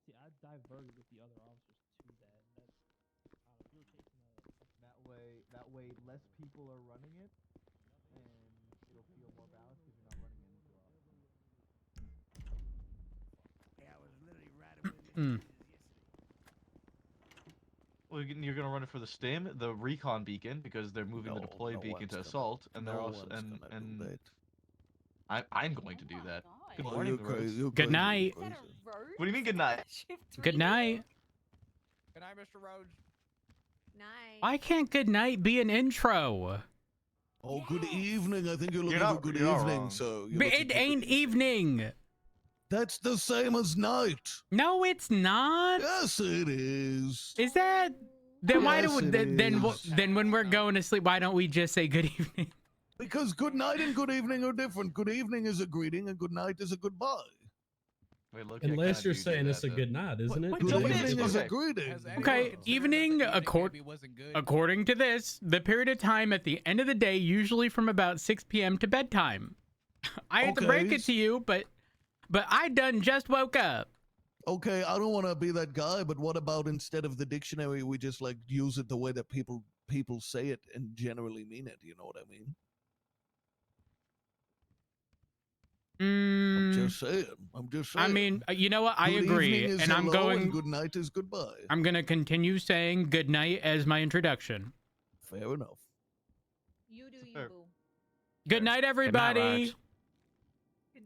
See, I diverted with the other officers to that. That I don't know, if you were chasing That way, less people are running it, and it'll feel more balanced because you're not running in too often. Yeah, I was literally riding with Mm. Well, you're gonna run it for the stim, the recon beacon, because they're moving the deploy beacon to assault, and they're also and I'm going to do that. Good morning, Rose. Good night. What do you mean good night? Good night. Good night, Mr. Rhodes. Night. Why can't good night be an intro? Oh, good evening. I think you're looking You're for not- good you're not evening, wrong. so. But it ain't evening. That's the same as night. No, it's not. Yes, it is. Is that? Then why Yes, do it then is. when we're going to sleep, why don't we just say good evening? Because good night and good evening are different. Good evening is a greeting, and good night is a goodbye. Wait, look, Unless you're saying it's a good night, isn't it? What- Good what evening is a Okay. greeting. Has anyone Okay, considered evening, that the accord- maybe wasn't good? According to this, the period of time at the end of the day, usually from about 6 p.m. to bedtime. I hate to break Okay. it to you, but I done just woke up. Okay, I don't want to be that guy, but what about instead of the dictionary, we just like use it the way that people say it and generally mean it? You know what I mean? I'm Mm, just saying. I'm just saying. I mean, you know what? I Good agree, evening is and I'm hello, going. And good night is goodbye. I'm gonna continue saying good night as my introduction. Fair enough. You do you, Fair. boo. Good night, everybody. Raj.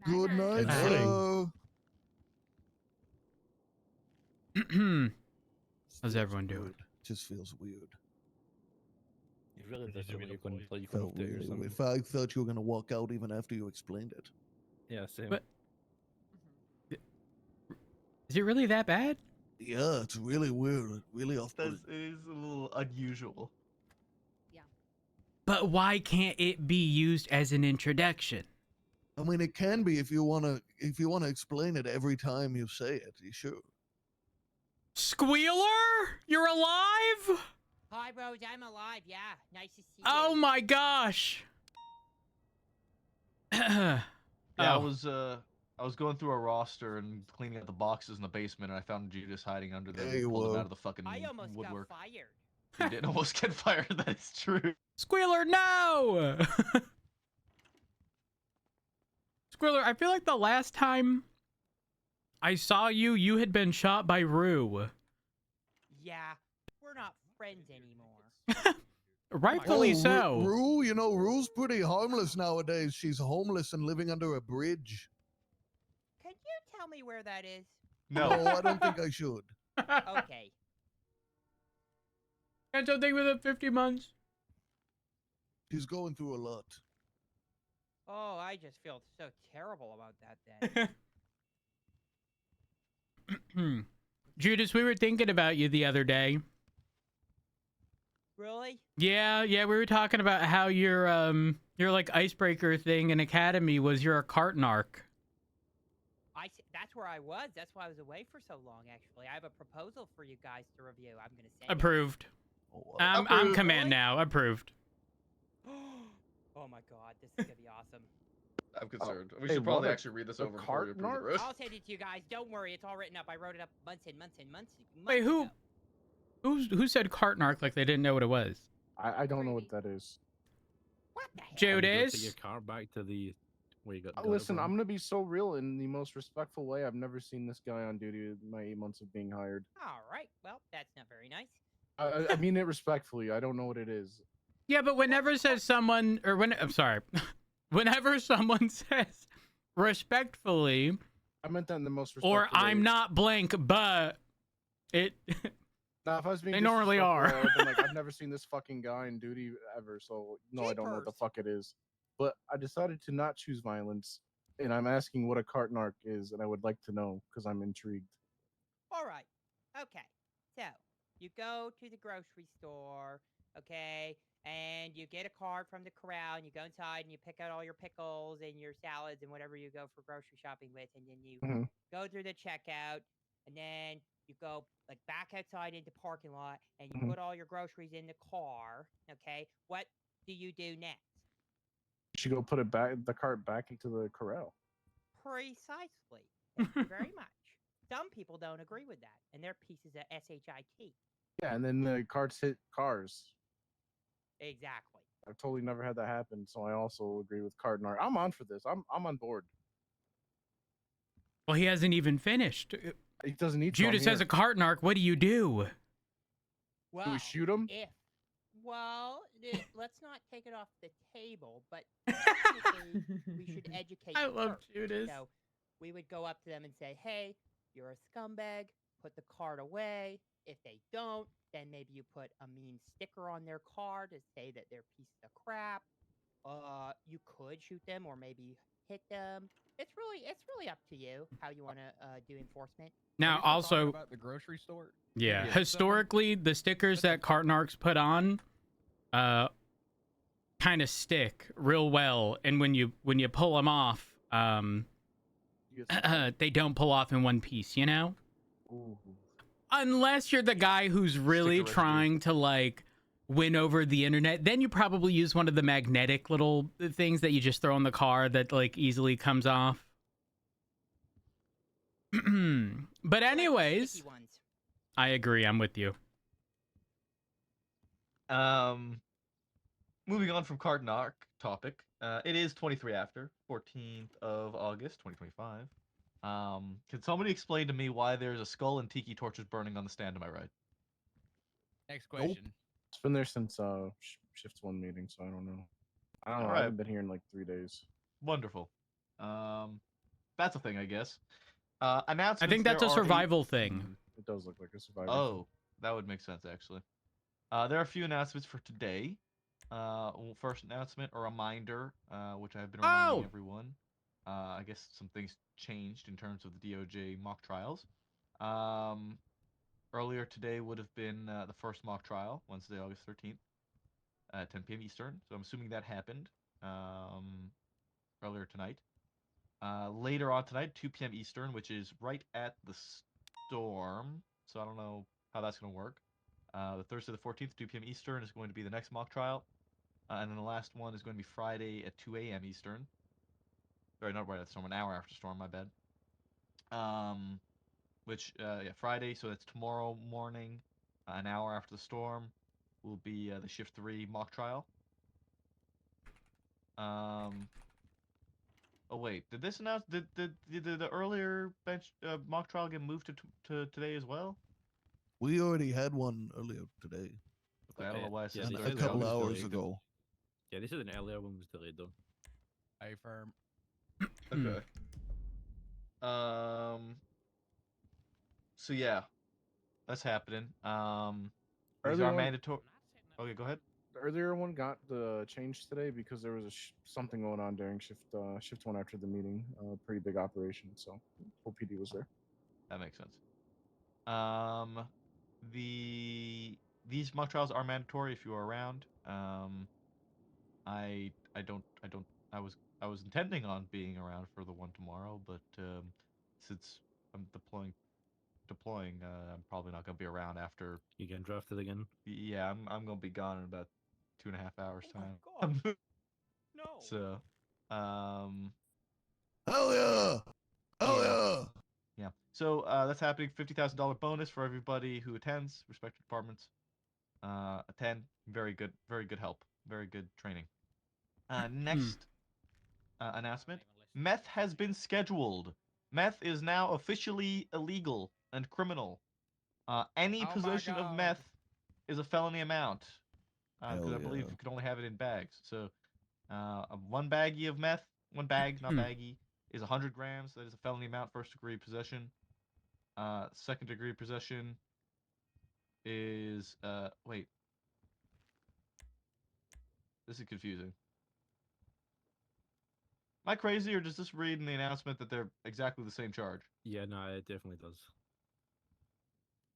Good night, Good night. sir. How's everyone doing? Weird. Just feels weird. You really thought you couldn't Felt do it or really something. weird. I thought you were gonna walk out even after you explained it. Yeah, same. But- Is it really that bad? Yeah, it's really weird. Really off. It is a little unusual. But why can't it be used as an introduction? I mean, it can be if you wanna explain it every time you say it. You sure? Squealer, you're alive? Hi, Rose. I'm alive. Yeah, nice to see Oh you. my gosh. Yeah, I Oh. was going through a roster and cleaning out the boxes in the basement, and I found Judas hiding under them. There you Pulled him were. out of the fucking I almost woodwork. got fired. He did almost get fired. That is true. Squealer, no! Squealer, I feel like the last time I saw you, you had been shot by Rue. Yeah, we're not friends anymore. Rightfully so. Rue, you know, Rue's pretty harmless nowadays. She's homeless and living under a bridge. Can you tell me where that is? No. No, I don't think I should. Okay. Can't something within 50 months? She's going through a lot. Oh, I just feel so terrible about that then. Judas, we were thinking about you the other day. Really? Yeah, we were talking about how your like icebreaker thing in Academy was your Cartnark. That's where I was. That's why I was away for so long, actually. I have a proposal for you guys to review. I'm going to send it. Approved. Oh, I'm Approved. command now. Approved. Oh my god, this is going to be awesome. I'm concerned. We hey, should probably what a- actually read this a over before we approve Cartnark? it, Rose. I'll send it to you guys. Don't worry. It's all written up. I wrote it up months and months and months. Wait, months who ago. who said Cartnark like they didn't know what it was? I don't know what that is. What the hell? Judas. Take your car back to the where you got. Listen, I'm gonna be so real in the most respectful way. I've never seen this guy on duty in my 8 months of being hired. All right. Well, that's not very nice. I mean it respectfully. I don't know what it is. Yeah, but whenever says someone, or when I'm sorry, whenever someone says respectfully, I meant that in the most respectful or I'm way. not blank, but it. Nah, if I was being They normally disrespectful, are. I would've been like, I've never seen this fucking guy on duty ever, so no, I don't know what the Jeepers. fuck it is. But I decided to not choose violence, and I'm asking what a Cartnark is, and I would like to know because I'm intrigued. All right. Okay. So you go to the grocery store, okay, and you get a card from the corral, and you go inside and you pick out all your pickles and your salads and whatever you go for grocery shopping with, and then you Mhm. go through the checkout, and then you go like back outside into parking lot, and you Mhm. put all your groceries in the car. Okay. What do you do next? You should go put it back, the cart back into the corral. Precisely. Thank you very much. Some people don't agree with that, and they're pieces of shit. Yeah, and then the carts hit cars. Exactly. I've totally never had that happen, so I also agree with Cardinal. I'm on for this. I'm on board. Well, he hasn't even finished. He doesn't need Judas to. has a cart narc. What do you do? Well, Do we shoot him? Let's not take it off the table, but technically we should educate. I love first. Judas. So we would go up to them and say, "Hey, you're a scumbag. Put the card away. If they don't, then maybe you put a mean sticker on their car to say that they're pieces of crap. You could shoot them or maybe hit them. It's really up to you how you want to do enforcement." Now, also, about the grocery store. yeah, Yeah, historically, the stickers that cart narcs put on, kind of stick real well, and when you pull them off, they don't pull off in one piece, you know? Ooh. Unless you're the guy who's really Sticker residue. trying to like win over the internet, then you probably use one of the magnetic little things that you just throw in the car that like easily comes off. But anyways, Sticky ones. I agree. I'm with you. Moving on from Card Knock topic. It is 23 after 14th of August 2025. Can somebody explain to me why there's a skull and tiki torches burning on the stand to my right? Next question. It's been there since shift 1 meeting, so I don't know. I don't know. I Alright. haven't been here in like 3 days. Wonderful. That's a thing, I guess. Announcements. I think that's there a are survival thing. It does look like a survivor. Oh, that would make sense actually. There are a few announcements for today. First announcement, a reminder, which I've been reminding everyone. I guess some things changed in terms of the DOJ mock trials. Earlier today would have been the first mock trial, Wednesday, August 13th, at 10 p.m. Eastern. So I'm assuming that happened earlier tonight. Later on tonight, 2 p.m. Eastern, which is right at the storm. So I don't know how that's going to work. The Thursday the 14th, 2 p.m. Eastern is going to be the next mock trial. And then the last one is going to be Friday at 2 a.m. Eastern. Sorry, not right at the storm, an hour after storm, my bad. Friday, so that's tomorrow morning, an hour after the storm, will be the Shift 3 mock trial. Oh wait, did this announce, did the earlier bench mock trial get moved to today as well? We already had one earlier today. Okay, I don't know why it says A Thursday. couple hours ago. Yeah, this is an earlier one was delayed though. I affirm. Okay. So yeah, that's happening. These Earlier are one- mandatory. Okay, go ahead. The earlier one got the change today because there was something going on during shift 1 after the meeting. Pretty big operation, so whole PD was there. That makes sense. These mock trials are mandatory if you are around. I was intending on being around for the one tomorrow, but since I'm deploying, I'm probably not gonna be around after. You getting drafted again? Yeah, I'm gonna be gone in about 2.5 hours Oh my time. God. No. So, Hell yeah! Hell yeah! yeah. So that's happening. $50,000 bonus for everybody who attends. Respective departments attend. Very good help. Very good training. Next announcement: meth has been scheduled. Meth is now officially illegal and criminal. Any Oh my possession of God. meth is a felony amount. Because Hell I believe yeah. you can only have it in bags. So, one baggie of meth, one bag, not baggie, is 100 grams. That is a felony amount. First degree possession. Second degree possession is wait. This is confusing. Am I crazy, or does this read in the announcement that they're exactly the same charge? Yeah, no, it definitely does.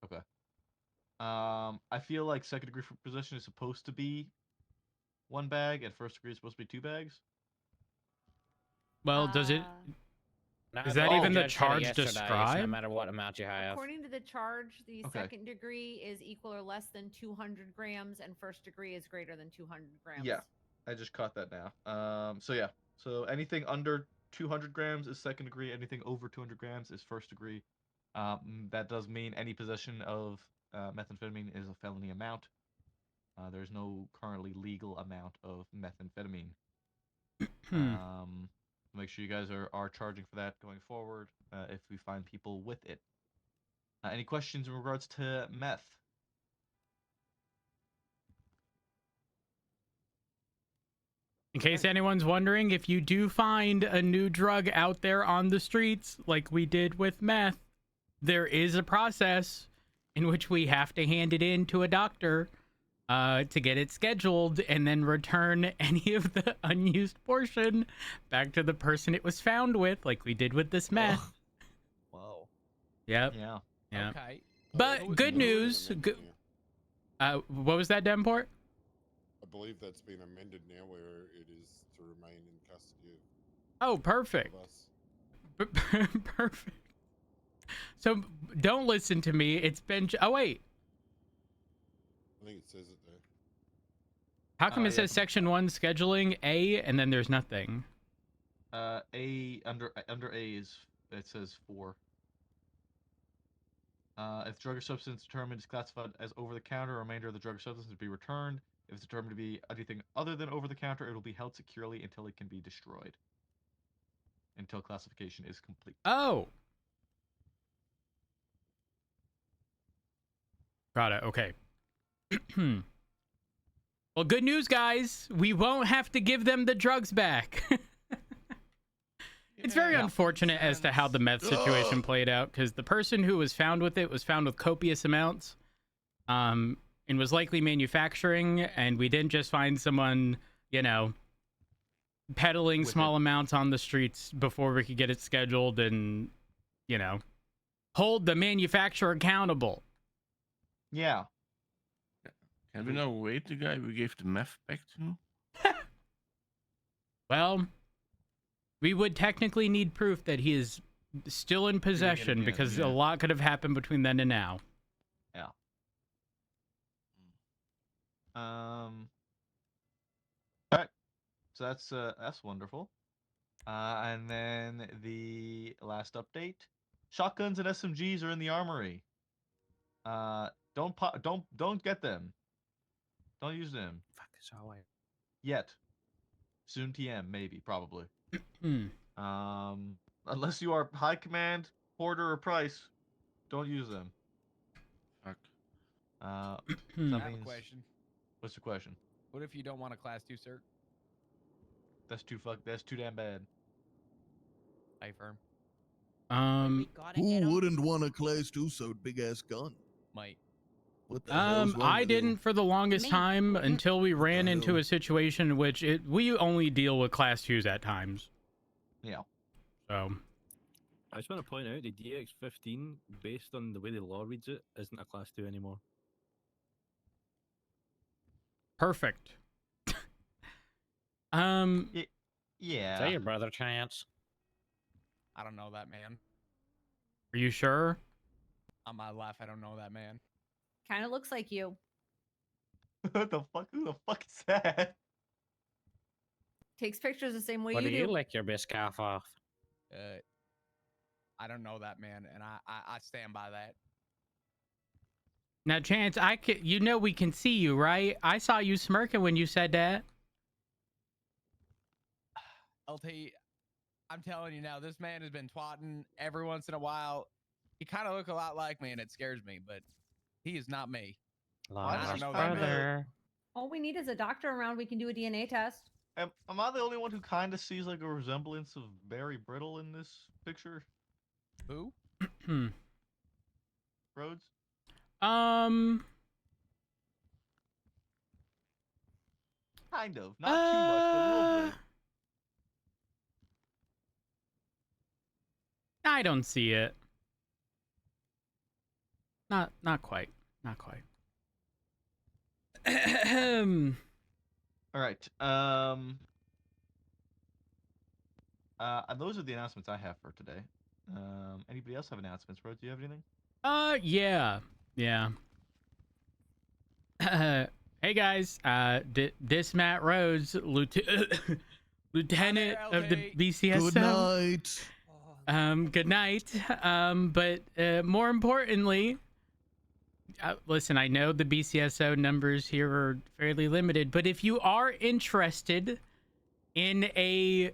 Okay. I feel like second degree possession is supposed to be one bag, and first degree is supposed to be 2 bags. Well, does it? No, Is that but even the judge said it charge yesterday, so described? No matter what amount you have. According to the charge, the Okay. second degree is equal or less than 200 grams, and first degree is greater than 200 grams. Yeah, I just caught that now. So yeah, so anything under 200 grams is second degree. Anything over 200 grams is first degree. That does mean any possession of methamphetamine is a felony amount. There's no currently legal amount of methamphetamine. Make sure you guys are charging for that going forward if we find people with it. Any questions in regards to meth? In case anyone's wondering, if you do find a new drug out there on the streets, like we did with meth, there is a process in which we have to hand it in to a doctor to get it scheduled and then return any of the unused portion back to the person it was found with, like we did with this meth. Wow. Yep. Yeah. Yeah. Okay. But good news. What was that, Denport? I believe that's been amended now where it is to remain in custody Oh, perfect. of us. Perfect. So don't listen to me. It's been. Oh wait. I think it says it there. How come it says Section 1 scheduling A and then there's nothing? A under A is it says 4. If drug or substance determined is classified as over the counter, the remainder of the drug or substance will be returned. If it's determined to be anything other than over the counter, it will be held securely until it can be destroyed. Until classification is complete. Oh. Got it. Okay. Well, good news, guys. We won't have to give them the drugs back. It's very unfortunate as to how the meth situation played out, because the person who was found with it was found with copious amounts, and was likely manufacturing, and we didn't just find someone, you know, peddling small amounts on the streets before we could get it scheduled and, you know, hold the manufacturer accountable. Yeah. Can we now wait the guy we gave the meth back to? Well, we would technically need proof that he is still in possession, because a lot could have happened between then and now. Yeah. Alright. So that's wonderful. And then the last update. Shotguns and SMGs are in the armory. Don't get them. Don't use them. Fuck this all way. Yet. Soon TM, maybe, probably. Unless you are high command, Porter, or Price, don't use them. Fuck. I That have a means, question. what's the question? What if you don't want a Class 2 cert? That's too damn bad. Hey, firm. Who wouldn't want a Class 2 so big ass gun? Might. What the hell's wrong I with you? didn't for the longest time until we ran into a situation in which we only deal with Class 2s at times. Yeah. So. I just want to point out the DX15, based on the way the law reads it, isn't a Class 2 anymore. Perfect. Yeah. Is that your brother, Chance? I don't know that man. Are you sure? On my left, I don't know that man. Kind of looks like you. What the fuck? Who the fuck is that? Takes pictures the same way What you do do. you lick your biscoff off? I don't know that man, and I stand by that. Now, Chance, you know we can see you, right? I saw you smirking when you said that. LT, I'm telling you now, this man has been twatting every once in a while. He kind of look a lot like me, and it scares me, but he is not me. I don't know that man. All we need is a doctor around. We can do a DNA test. Am I the only one who kind of sees like a resemblance of Barry Brittle in this picture? Who? Rhodes? Kind of. Not too much, but a little bit. I don't see it. Not quite. Not quite. All right. Those are the announcements I have for today. Anybody else have announcements? Rhodes, do you have anything? Yeah. Hey guys, this Matt Rhodes, lieutenant of the BCSO. Good night. Good night. But more importantly, listen, I know the BCSO numbers here are fairly limited, but if you are interested in a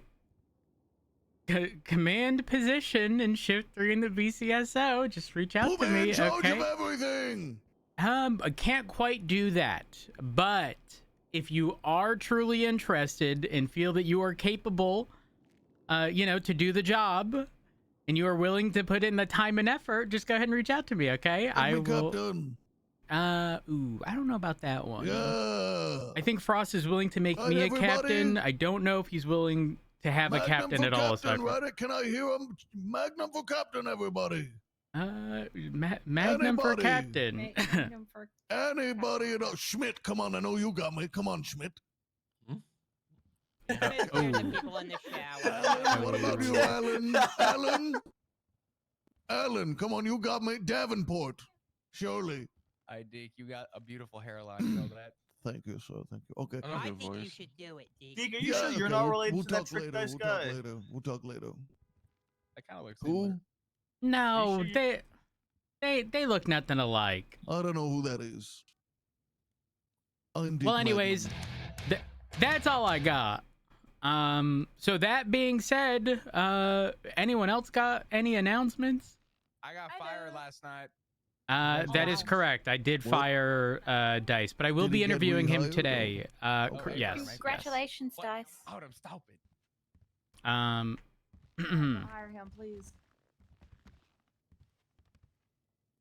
command position in Shift 3 in the BCSO, just reach out to me, in charge okay? of everything. I can't quite do that, but if you are truly interested and feel that you are capable, to do the job, and you are willing to put in the time and effort, just go ahead and reach out to me, okay? I will. Captain. I don't know about that one. Yeah. I think Frost is willing to make me a captain. I don't know if he's willing to have a captain for at all. Captain, right? Can I hear him? Magnum for captain, everybody. Magnum for Anybody? captain. Anybody at all? Schmidt, come on. I know you got me. Come on, Schmidt. There's the people in the shower. Alan, what about you, Alan? Alan, come on. You got me. Davenport. Surely. Deke, you got a beautiful hairline. You know that. Thank you, sir. Thank you. Okay. I think you should do it, Deke. Deke, are you sure you're not related to that trick dice guy? We'll talk later. That kind of looks Who? No, they look nothing alike. I don't know who that is. Well, anyways, that's all I got. So that being said, anyone else got any announcements? I got fired last night. That is correct. I did fire Dice, but I will be interviewing him today. Yes. Congratulations, Dice. Hold him, stop it. Hire him, please.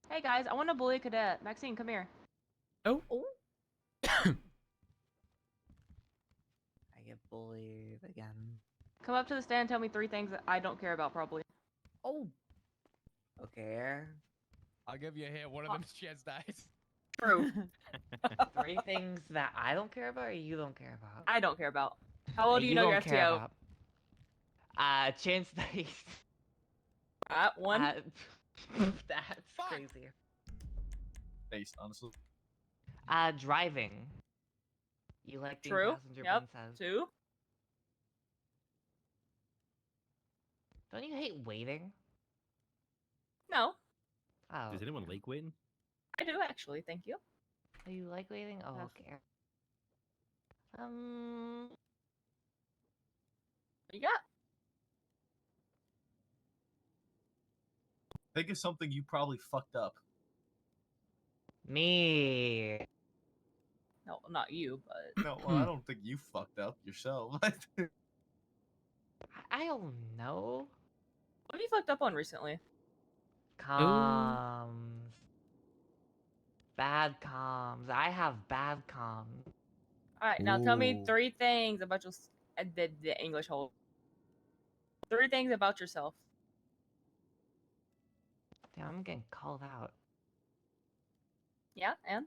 Hey guys, I want to bully a cadet. Maxine, come here. Oh. I get bullied again. Come up to the stand and tell me 3 things that I don't care about, probably. Oh. Okay. I'll give you a hint. One of them sheds dice. True. 3 things that I don't care about or you don't care about? I don't care about. How old do you know your don't care STO? about. Chance dice. 1. That's crazy. Based, honestly. Driving. You like being True. passenger Yep. princess. 2. Don't you hate waiting? No, Oh. Does anyone like waiting? I do actually. Thank you. Oh, you like waiting? Oh, Yes. okay. What you got? Think of something you probably fucked up. Me. No, not you, but No, well, I don't think you fucked up yourself. I don't know. what have you fucked up on recently? Comms. Bad comms. I have bad comms. All right, now tell me Ooh. 3 things about your the English hold. 3 things about yourself. Damn, I'm getting called out. Yeah, and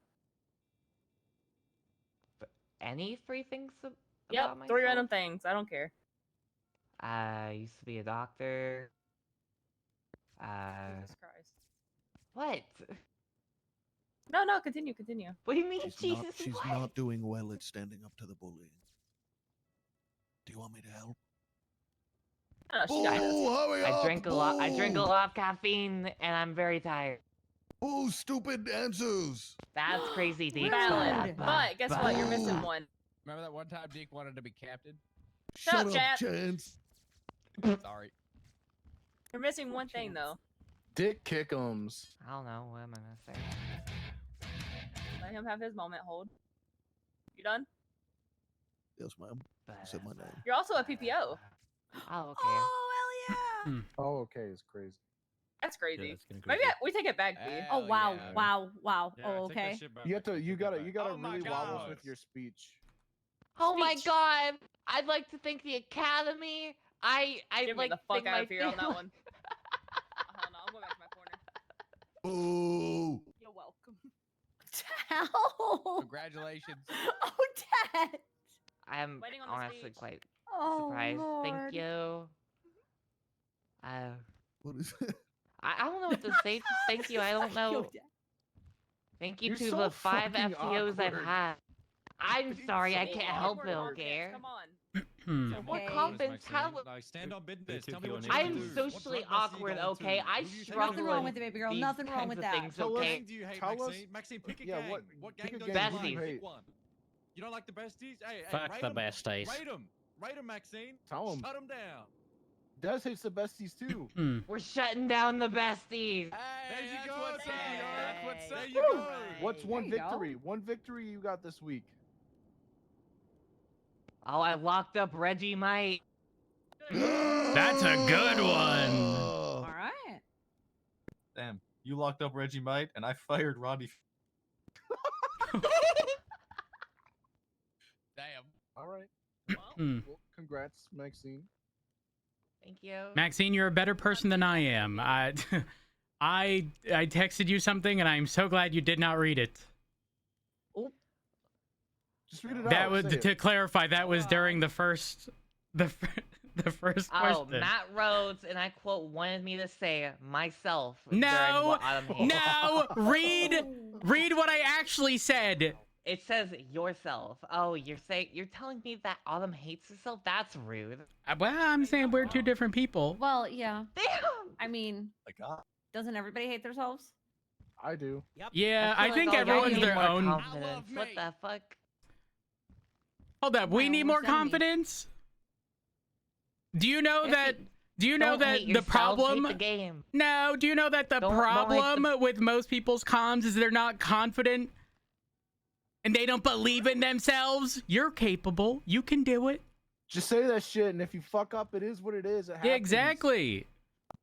Any 3 things about yep, myself? 3 random things. I don't care. I used to be a doctor. Jesus Christ. What? No, continue. What do you mean, She's Jesus? not doing well at standing up to the bullying. Do you want me to help? She died. Hurry up! I drink a lot of caffeine, and I'm very tired. Oh, stupid answers. That's crazy, Deke. Valid. But guess what? You're missing one. Remember that one time Deke wanted to be captain? Shut up, Chad. Chance. Sorry. You're missing one thing though. Dick kick'ems. I don't know. What am I gonna say? Let him have his moment. Hold. You done? Yes, ma'am. Said my name. You're also a PPO. Oh, okay. Oh, hell yeah. Oh, okay, it's crazy. That's crazy. that's kinda Maybe crazy. we take it back, B. Oh wow, yeah. wow. Yeah, Oh, take that okay. shit back, You have to, you gotta Oh my really wobble God. with your speech. Oh my Speech. God! I'd like to thank the Academy. I'd Get me like the to fuck thank out my of here on that family. one. Hold on, I'm going back to my corner. Boo. You're welcome. Ow. Congratulations. Oh, Dad. I'm Waiting on the honestly speech. quite Oh, surprised. Lord. Thank you. What is it? I don't know what to say. Just thank you. I don't Yo, know. Dad. Thank you You're to so the 5 fucking FTOs I've awkward. had. I'm sorry, I Speak can't help awkward it, Marcus, okay? Come on. Hmm. What Okay. confidence? How? Like, stand on business. Tell me what you I'm do. What socially drug bust are you awkward, going okay? to? I Who do you take struggle Nothing with? wrong with with it, baby girl. these Nothing wrong kinds with of that. things, Tell What us- okay? gang do you hate, tell us- Maxine? Maxine, pick a yeah, gang. what- What pick gang a don't gang you do like? you Pick hate. one. You don't like the besties? Hey, Fuck rate the 'em. besties. Rate them. Rate them, Maxine. Tell 'em. Shut them down. Des hates the besties too. Hmm. We're shutting down the besties. There you that's go, what's up, Theo. yo. That's what's There up. you Woo! go. What's There one you go. victory? One victory you got this week. Oh, I locked up Reggie Might. That's a good one. All right. Damn, you locked up Reggie Might, and I fired Roddy. Damn. All right. Hmm. Well, congrats, Maxine. Thank you. Maxine, you're a better person than I am. I texted you something, and I'm so glad you did not read it. Just read it That out. was say to it. clarify. That was during the first first Oh, question. Matt Rhodes, and I quote, wanted me to say myself. during No, what Autumn hates. no, read what I actually said. It says yourself. Oh, you're telling me that Autumn hates herself? That's rude. Well, I'm saying we're two different people. Well, yeah. Damn. I mean, My God. doesn't everybody hate themselves? I do. Yeah, I feel think like all y'all everyone's need their more own. confidence. What the fuck? Hold up, we My need own more worst enemy. confidence. Do you know If that? Do you know Don't that hate the yourself, problem? hate the game. No, do you know that the Don't hate problem with most people's comms is they're not confident and they don't believe in themselves? You're capable. You can do it. Just say that shit, and if you fuck up, it is what it is. It happens. Yeah, exactly.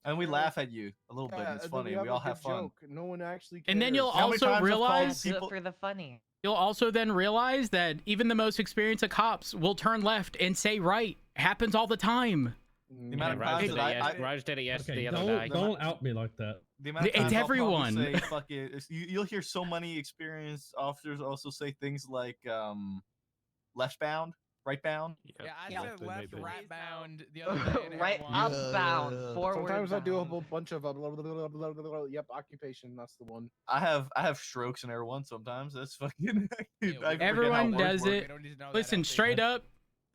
And we laugh at you a little bit. Yeah, And it's and then funny. we We a all good have fun. joke. No one actually cares. And then you'll How many also times I've called realize Do it people- for the funny. you'll also then realize that even the most experienced of cops will turn left and say right. Happens all the time. The amount of Raj times did, that it Raj did it yesterday Okay, the other day. don't out me like that. The amount of It's times I'll probably everyone. Say, fuck it. You'll hear so many experienced officers also say things like left bound, right bound. Yeah, I Yeah. said They might left, be. right bound the other day. And Right everyone- upbound, forward. Sometimes I do a bound. whole bunch of yep, occupation. That's the one. I have strokes in Air One sometimes. That's fucking. I forget how Everyone words does work. it. We don't need to know that Listen, update. straight up.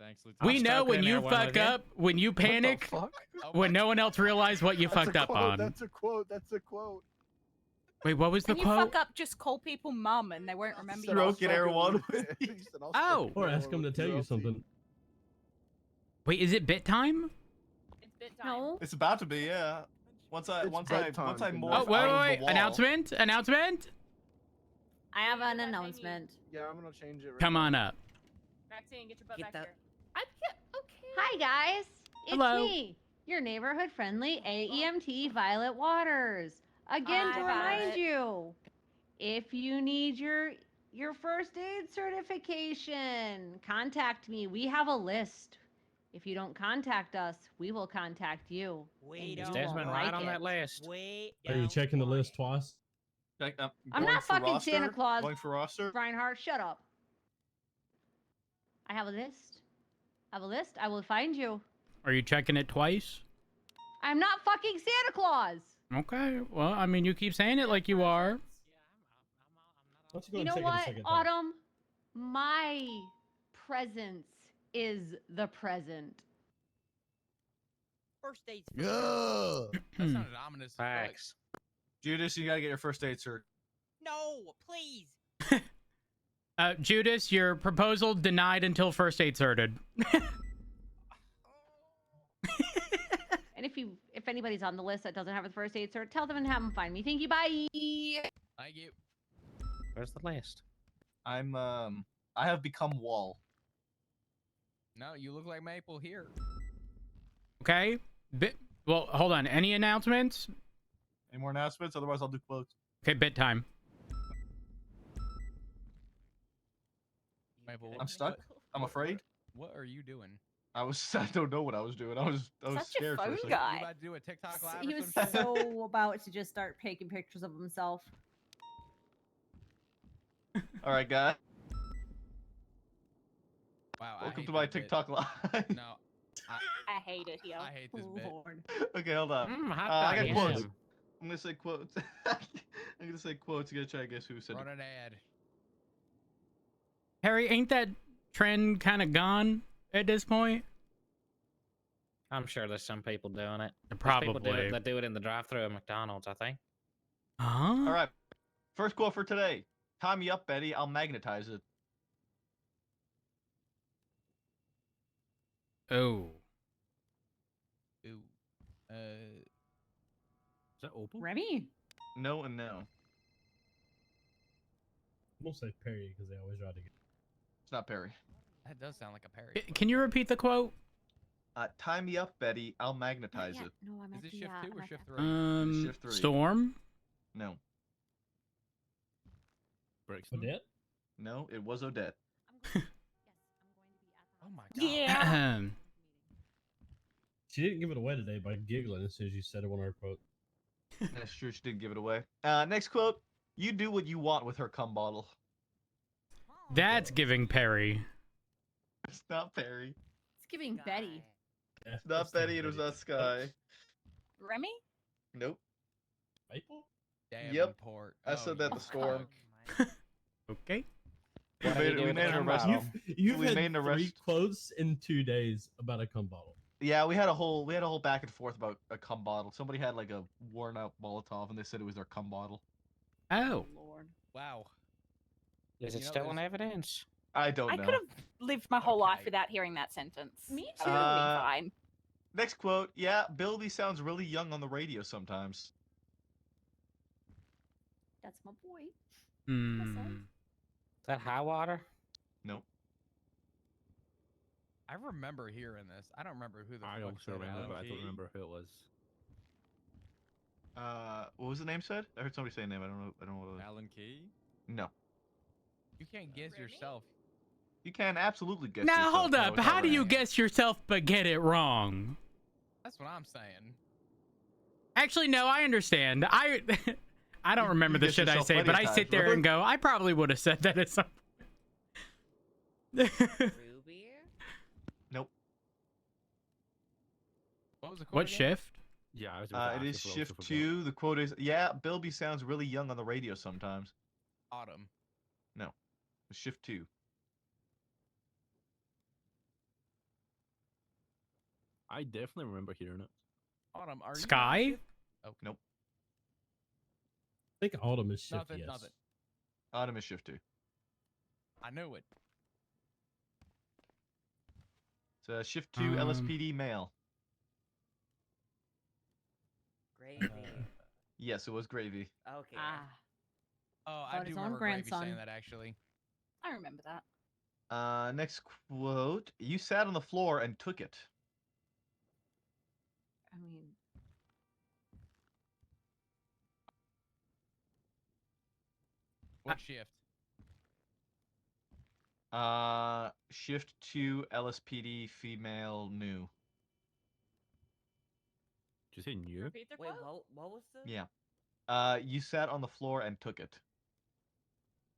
Thanks, Lieutenant. We I'll know stroke when in you there one fuck with you. up, when you panic, Fuck. Oh, when no one else realized what you That's fucked a up quote, on. That's a quote. That's a quote. Wait, what was the When you quote? fuck up, just call people mum and they won't remember you. Stroke in Air One. Oh. Or ask him to tell you something. Wait, is it bit time? It's bit time. No. It's about to be, yeah. Once I bedtime, morph Oh, wait, out of wait, the wait. wall. Announcement? Announcement? I have an announcement. Yeah, I'm gonna change it. Right Come on up. Maxine, get your butt Get back that- here. Okay. Hi guys. It's Hello. me, your neighborhood friendly AEMT Violet Waters. Again, Hi, to remind Violet. you, if you need your first aid certification, contact me. We have a list. If you don't contact us, we will contact you. We and don't you Desmond won't right like on it. that list. We Are you don't checking the want list it. twice? I'm I'm going not for fucking Santa roster, Claus. Going for roster. Reinhardt, shut up. I have a list. I will find you. Are you checking it twice? I'm not fucking Santa Claus. Okay. Well, I mean, you keep saying it like you are. Why don't go You and know check it a what, second time? Autumn? My presence is the present. First date's Yeah. That sounded ominous. as fuck. Facts. Judas, you gotta get your first aid cert. No, please. Judas, your proposal denied until first aid certed. And if anybody's on the list that doesn't have a first aid cert, tell them and have them find me. Thank you. Bye. Thank you. Where's the list? I have become Wall. No, you look like Maple here. Okay. Well, hold on. Any announcements? Any more announcements? Otherwise, I'll do quotes. Okay, bit time. Maple, I'm stuck. I'm afraid. What are you doing? I don't know what I was doing. I was Such a scared for a phone second. guy. You about to do a TikTok live He or was some shit? so about to just start taking pictures of himself. All right, guys. Wow, I Welcome hate to my this bit. TikTok live. No, I hate it here. I hate this bit. Lord. Okay, hold on. Hot I dog, got quotes. yeah. I'm gonna say quotes. I'm gonna say quotes. You gotta try to guess who said Run it. an ad. Harry, ain't that trend kind of gone at this point? I'm sure there's some people doing it. There's people Probably. that do it in the drive-thru at McDonald's, I think. Huh? All right. First quote for today. Tie me up, Betty. I'll magnetize it. Oh. Ooh. Is that Opal? Remy. No and no. We'll say Perry because they always try to get. It's not Perry. That does sound like a Perry. Can you repeat the quote? Tie me up, Betty. I'll magnetize it. No, I'm Is at it the, shift 2 or I'm at shift the- 3? Shift 3. Storm? No. Brixton? Odette? No, it was Odette. Oh my god. Yeah. Ahem. She didn't give it away today by giggling as soon as you said it on her quote. That's true. She did give it away. Next quote. You do what you want with her cum bottle. That's giving Perry. It's not Perry. It's giving Betty. It's not Betty. It was not Sky. Remy? Nope. Maple? Davenport. I said that you the storm. Okay. We made an arrest. You've We had made an 3 arrest. quotes in 2 days about a cum bottle. Yeah, we had a whole back and forth about a cum bottle. Somebody had like a worn out Molotov, and they said it was their cum bottle. Oh. Lord. Wow. Is You it know, still on there's- evidence? I don't I know. could have lived my whole life Okay. without hearing that sentence. Me I too. would have been fine. Next quote. Yeah, Bilby sounds really young on the radio sometimes. That's my boy. Hmm. Is that high water? Nope. I remember hearing this. I don't remember who the I fuck also said it remember, was. but I don't remember who it was. What was the name said? I heard somebody say a name. I don't know. I don't know what it was. Alan Key? No. You can't guess yourself. You can absolutely guess. Now yourself. hold No, up. it's How not do you Remy. guess yourself but get it wrong? That's what I'm saying. Actually, no, I understand. I don't remember you the guessed shit I yourself say, plenty but of I times, sit there bro. and go, I probably would have said that at some point. Ruby? Nope. What was the quote What again? shift? Yeah, I was about to It ask is if I also shift forgot. 2. The quote is, yeah, Bilby sounds really young on the radio sometimes. Autumn. No. Shift 2. I definitely remember hearing it. Autumn. Are Sky? you on shift? Okay. Nope. I think Autumn is shift Nothing. yes. Nothing. Autumn is shift 2. I knew it. It's shift 2 LSPD male. Gravy. Yes, it was Gravy. Okay. Ah. Oh, About I do his own remember Gravy saying grandson. that actually. I remember that. Next quote. You sat on the floor and took it. I mean, What shift? Shift 2 LSPD female new. Did you say new? Repeat the Wait, quote? what was the Yeah. You sat on the floor and took it.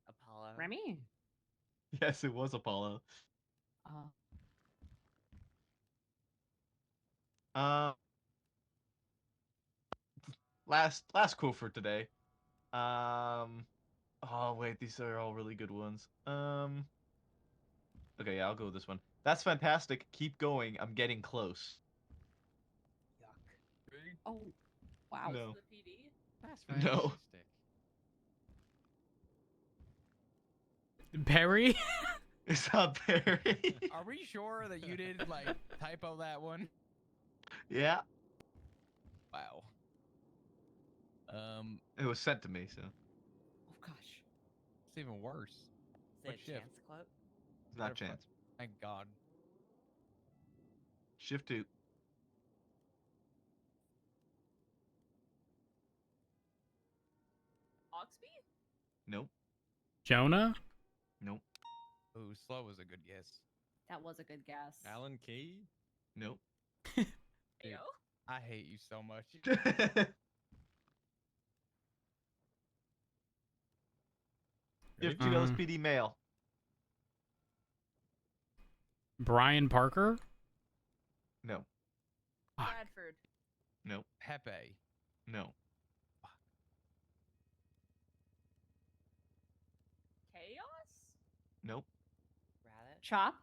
Apollo? Remy. Yes, it was Apollo. Last quote for today. Oh wait, these are all really good ones. Okay, yeah, I'll go with this one. That's fantastic. Keep going. I'm getting close. Oh, wow. No. The PD? That's No. fantastic. Perry? It's not Perry. Are we sure that you did like typo that one? Yeah. Wow. It was sent to me, so Oh gosh. It's even worse. Is What it a shift? chance quote? it's not chance. Thank God. Shift 2. Oxby? Nope. Jonah? Nope. Ooh, slow was a good guess. That was a good guess. Alan Key? Nope. Dude, Ayo? I hate you so much. Shift 2 LSPD male. Brian Parker? No. Bradford. Nope. Pepe. No. Chaos? Nope. Rabbit? Chop.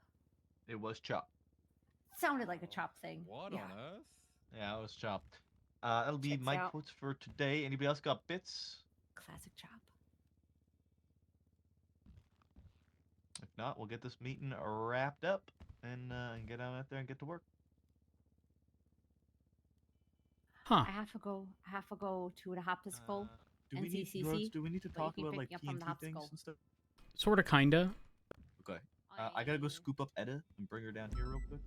It was Chop. Sounded like a chop thing. What Yeah. on earth? Yeah, it was chopped. That'll be Checks my out. quotes for today. Anybody else got bits? Classic chop. If not, we'll get this meeting wrapped up and get out there and get to work. Huh. I have to go to the Hopsicle Do we need NCCC. Do we need to but you talk can about pick like me up from the TNT things Hopsicle. and stuff? Sorta, kinda. Okay. I gotta go scoop up Edda and bring her down here real quick.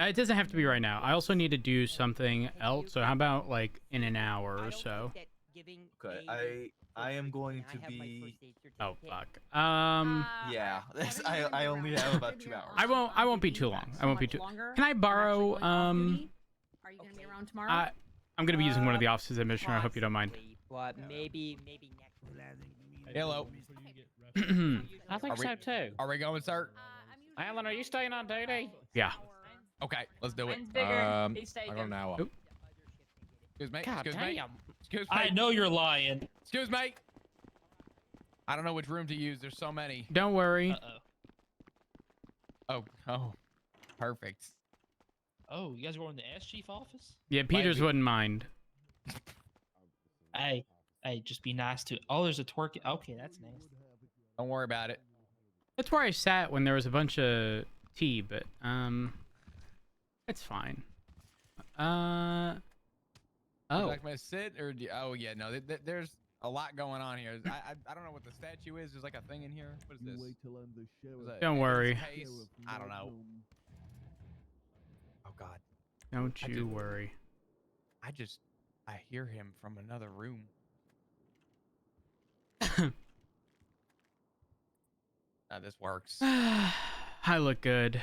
It doesn't have to be right now. I also need to do something else. So how about like in an hour or so? Okay. I am going to be. Oh fuck. Yeah. I only have about 2 hours. I won't be too long. I won't be too. Can I borrow Are you gonna be around tomorrow? I'm gonna be using one of the offices at Mission. I hope you don't mind. But maybe next week. Hello. I think so too. Are we going, sir? Alan, are you staying on duty? Yeah. Okay, let's do it. Mine's bigger. He's I taken. got an hour. Oop. Excuse me. God Excuse me. damn. Excuse me. I know you're lying. Excuse me. I don't know which room to use. There's so many. Don't worry. Oh, perfect. Oh, you guys are going to the ass chief office? Yeah, Peters wouldn't mind. Hey, just be nice to. Oh, there's a twerk. Okay, that's nice. Don't worry about it. That's where I sat when there was a bunch of tea, but it's fine. Would Oh. you like me to sit or? Oh yeah, no. There's a lot going on here. I don't know what the statue is. There's like a thing in here. What is this? Wait till I'm the sheriff. Is that Don't worry. evidence case? I don't know. Oh God. Don't you worry. I hear him from another room. This works. I look good.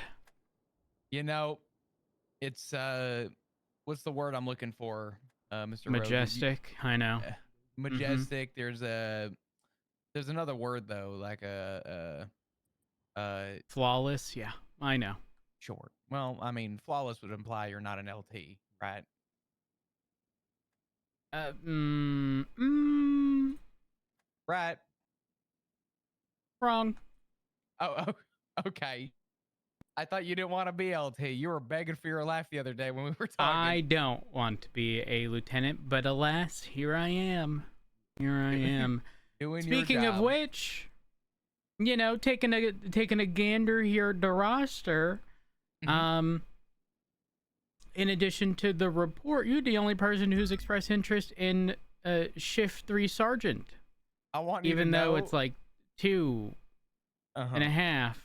You know, it's what's the word I'm looking for, Mr. Rhodes? Majestic. I know. Majestic. There's another word though, like Flawless. Yeah, I know. Short. Well, I mean, flawless would imply you're not an LT, right? Right. Wrong. Oh, okay. I thought you didn't want to be LT. You were begging for your life the other day when we were talking. I don't want to be a lieutenant, but alas, here I am. Here I am. Doing Speaking your of job. which, you know, taking a gander here at the roster. In addition to the report, you're the only person who's expressed interest in Shift 3 Sergeant. I want you even to though know, it's like 2 and a half,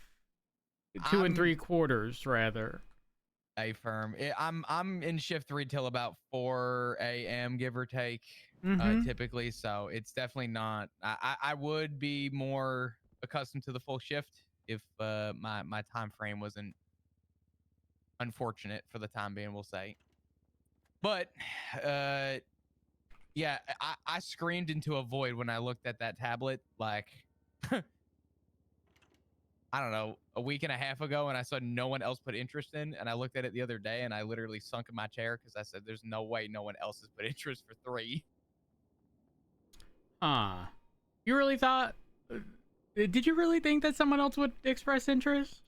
2 and 3/4 rather. A firm. I'm in shift 3 till about 4 a.m. give or take, typically. So it's definitely not. I would be more accustomed to the full shift if my time frame wasn't unfortunate for the time being, we'll say. But yeah, I screamed into a void when I looked at that tablet, like I don't know, a week and a half ago, and I saw no one else put interest in, and I looked at it the other day and I literally sunk in my chair because I said there's no way no one else has put interest for 3. You really thought, did you really think that someone else would express interest?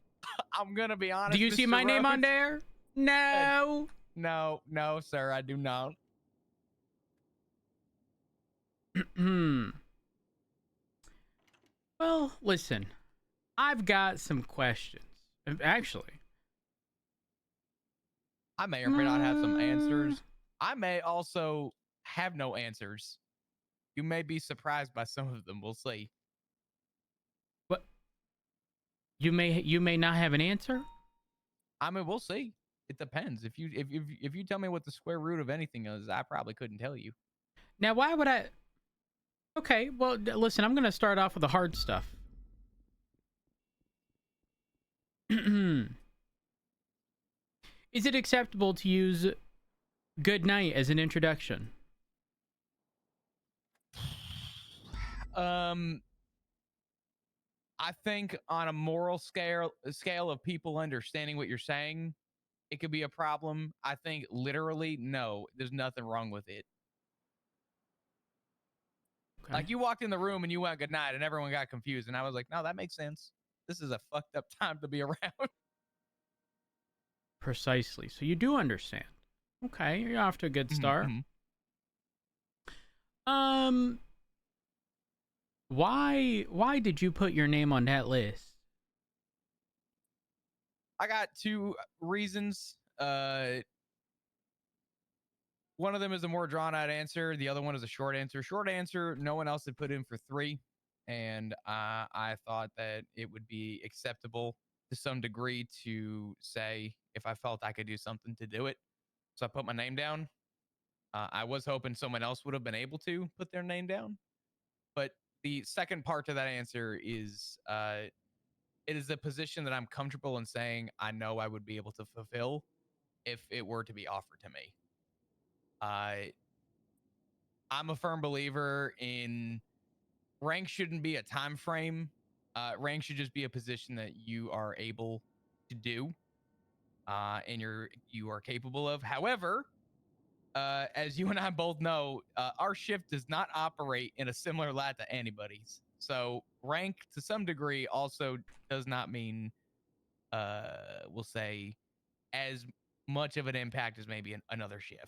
I'm gonna be honest. Do you see Mr. my name on Rhodes. there? No. No, sir, I do not. Well, listen, I've got some questions. Actually, I may or may not have some answers. I may also have no answers. You may be surprised by some of them. We'll see. What? You may not have an answer. I mean, we'll see. It depends. If you tell me what the square root of anything is, I probably couldn't tell you. Now, why would I? Okay, well, listen, I'm going to start off with the hard stuff. Is it acceptable to use "good night" as an introduction? I think on a moral scale of people understanding what you're saying, it could be a problem. I think literally, no, there's nothing wrong with it. Okay. Like you walked in the room and you went good night and everyone got confused. And I was like, no, that makes sense. This is a fucked up time to be around. Well, listen, I'm going to start off with the hard stuff. Is it acceptable to use "good night" as an introduction? Precisely. So you do understand. Okay, you're off to a good start. Why did you put your name on that list? I got two reasons. One of them is a more drawn out answer. The other one is a short answer. Short answer, no one else had put in for 3. And I thought that it would be acceptable to some degree to say if I felt I could do something to do it. So I put my name down. I was hoping someone else would have been able to put their name down. But the second part to that answer is it is a position that I'm comfortable in saying I know I would be able to fulfill if it were to be offered to me. I'm a firm believer in rank shouldn't be a time frame. Rank should just be a position that you are able to do and you are capable of. However, as you and I both know, our shift does not operate in a similar light to anybody's. So rank to some degree also does not mean we'll say as much of an impact as maybe another shift.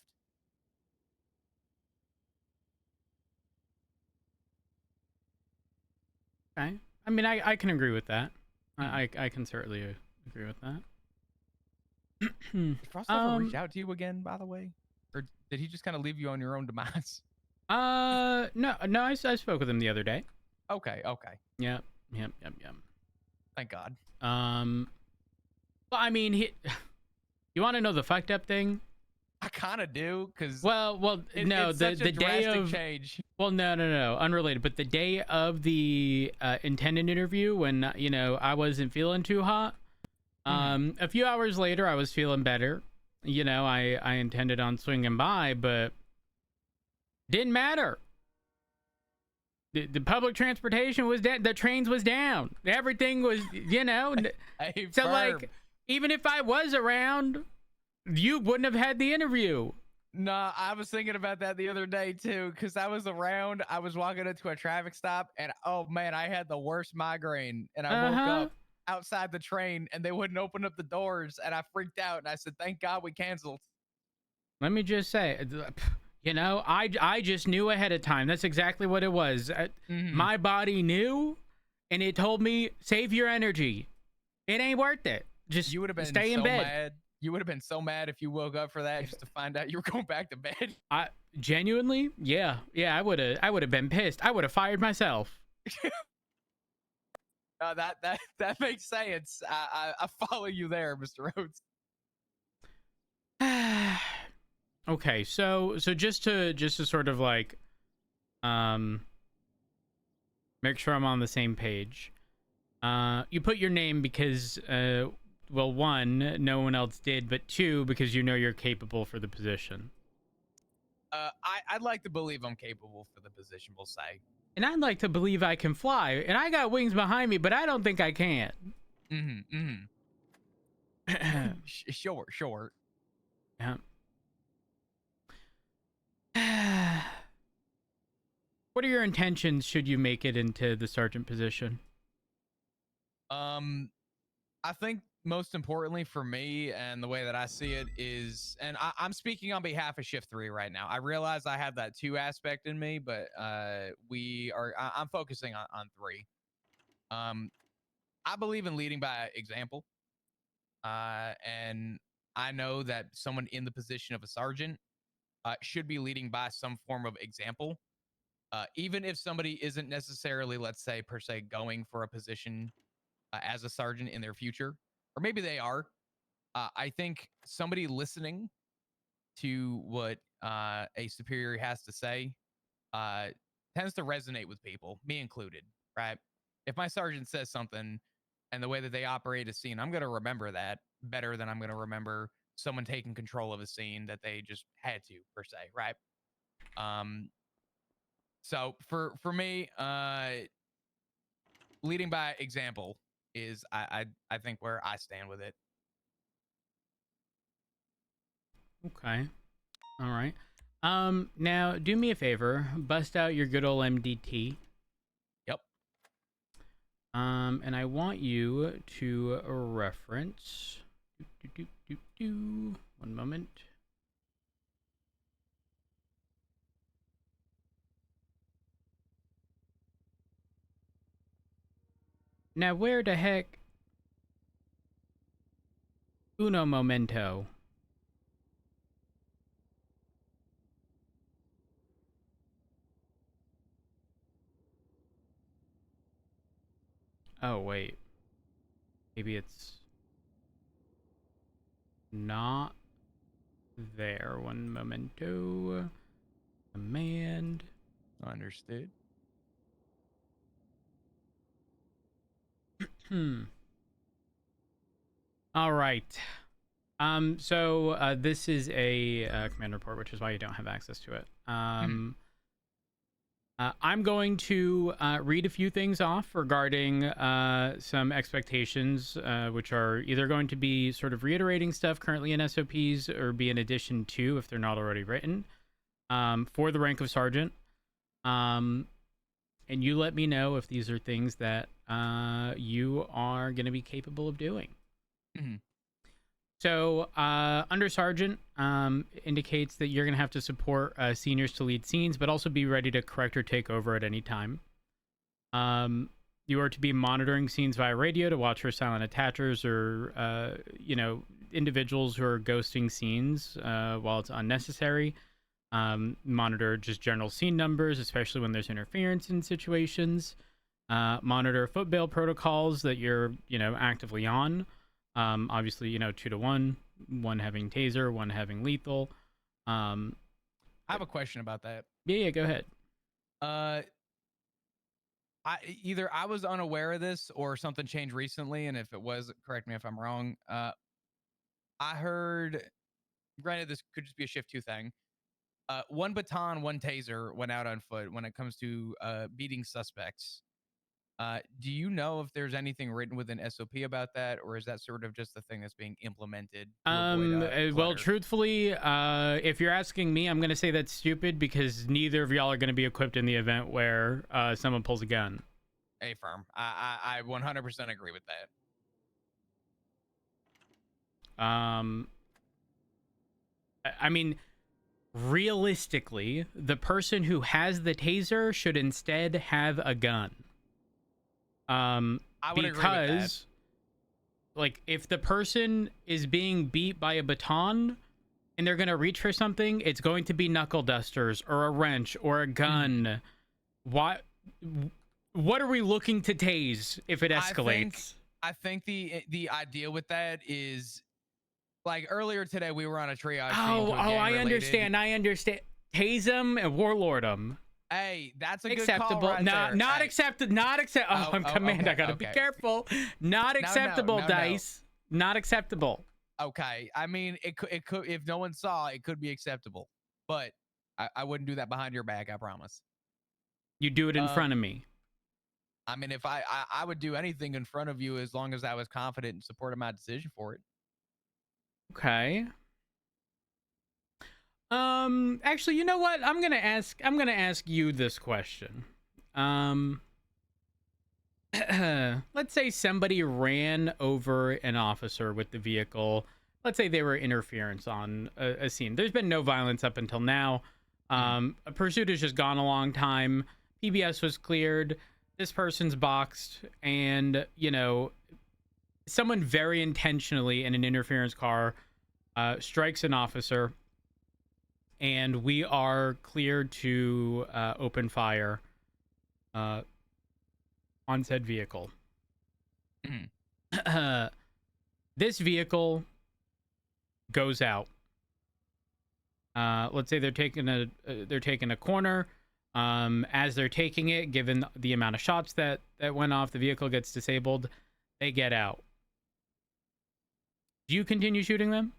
Okay. I mean, I can agree with that. I can certainly agree with that. Did Frost ever reach out to you again, by the way? Or did he just kind of leave you on your own demise? No, I spoke with him the other day. Okay. Yep. Thank God. Well, I mean, you want to know the fucked up thing? I kind of do, because no, it's the such a day drastic of change. Well, no, unrelated. But the day of the intended interview, when I wasn't feeling too hot, a few hours later, I was feeling better. I intended on swinging by, but didn't matter. The public transportation was dead. The trains was down. Everything was, Hey, so firm. like, even if I was around, you wouldn't have had the interview. No, I was thinking about that the other day too, because I was around. I was walking into a traffic stop, and oh man, I had the worst migraine, and I woke up outside the train, and they wouldn't open up the doors, and I freaked out, and I said, "Thank God we canceled." Let me just say, I just knew ahead of time. That's exactly what it was. My body knew, and it told me, save your energy. It ain't worth it. Just You would have been stay so in bed. mad. You would have been so mad if you woke up for that just to find out you were going back to bed. Genuinely, yeah, I would have been pissed. I would have fired myself. That makes sense. I follow you there, Mr. Rhodes. Okay, so just to sort of like make sure I'm on the same page. You put your name because well, 1, no one else did, but 2, because you're capable for the position. I'd like to believe I'm capable for the position, we'll say. And I'd like to believe I can fly, and I got wings behind me, but I don't think I can. Sure. Yeah. What are your intentions should you make it into the sergeant position? I think most importantly for me and the way that I see it is, and I'm speaking on behalf of Shift 3 right now. I realize I have that 2 aspect in me, but I'm focusing on 3. I believe in leading by example. And I know that someone in the position of a sergeant should be leading by some form of example. Even if somebody isn't necessarily, let's say, per se, going for a position as a sergeant in their future, or maybe they are. I think somebody listening to what a superior has to say tends to resonate with people, me included, right? If my sergeant says something and the way that they operate a scene, I'm going to remember that better than I'm going to remember someone taking control of a scene that they just had to, per se, right? So for me, leading by example is I think where I stand with it. Okay. All right. Now do me a favor, bust out your good old MDT. Yep. And I want you to reference One moment. Now, where the heck? Uno momento. Oh, wait. Maybe it's not there. One momento. Command. Understood. All right. So this is a command report, which is why you don't have access to it. I'm going to read a few things off regarding some expectations, which are either going to be sort of reiterating stuff currently in SOPs or be in addition to, if they're not already written, for the rank of sergeant. And you let me know if these are things that you are going to be capable of doing. So, under sergeant indicates that you're going to have to support seniors to lead scenes, but also be ready to correct or take over at any time. You are to be monitoring scenes via radio to watch for silent attachers or, individuals who are ghosting scenes while it's unnecessary. Monitor just general scene numbers, especially when there's interference in situations. Monitor footbail protocols that you're, actively on. Obviously, 2 to 1, one having taser, one having lethal. I have a question about that. Yeah, go ahead. I was unaware of this or something changed recently, and if it was, correct me if I'm wrong. I heard, granted, this could just be a shift 2 thing. 1 baton, 1 taser went out on foot when it comes to beating suspects. Do you know if there's anything written within SOP about that, or is that sort of just the thing that's being implemented to avoid well, clutter? truthfully, if you're asking me, I'm going to say that's stupid because neither of y'all are going to be equipped in the event where someone pulls a gun. A firm. I 100% agree with that. I mean, realistically, the person who has the taser should instead have a gun. I would agree with that. Like, if the person is being beat by a baton and they're going to reach for something, it's going to be knuckle dusters or a wrench or a gun. What are we looking to tase if it escalates? I think the idea with that is, like, earlier today we were on a triage. I understand. Tase them and warlord them. Hey, that's a good acceptable. call right there. Not accepted. Not accept. I'm command. Okay, I gotta be careful. Not acceptable, Dice. Not acceptable. Okay. I mean, it could. If no one saw, it could be acceptable, but I wouldn't do that behind your back. I promise. You do it in front of me. I mean, if I would do anything in front of you as long as I was confident and supported my decision for it. Okay. Actually, you know what? I'm gonna ask you this question. Let's say somebody ran over an officer with the vehicle. Let's say they were interference on a scene. There's been no violence up until now. A pursuit has just gone a long time. PBS was cleared. This person's boxed, and someone very intentionally in an interference car strikes an officer. And we are cleared to open fire on said vehicle. This vehicle goes out. Let's say they're taking a corner. As they're taking it, given the amount of shots that went off, the vehicle gets disabled. They get out. Do you continue shooting them?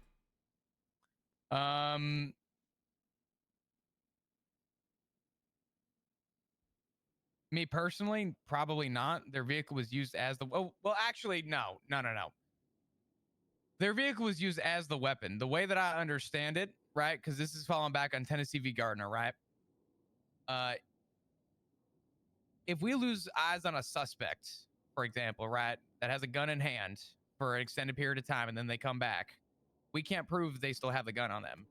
Me personally, probably not. Their vehicle was used as the well, actually, no. Their vehicle was used as the weapon. The way that I understand it, right? Because this is falling back on Tennessee v. Gardner, right? If we lose eyes on a suspect, for example, right, that has a gun in hand for an extended period of time and then they come back, we can't prove they still have the gun on them.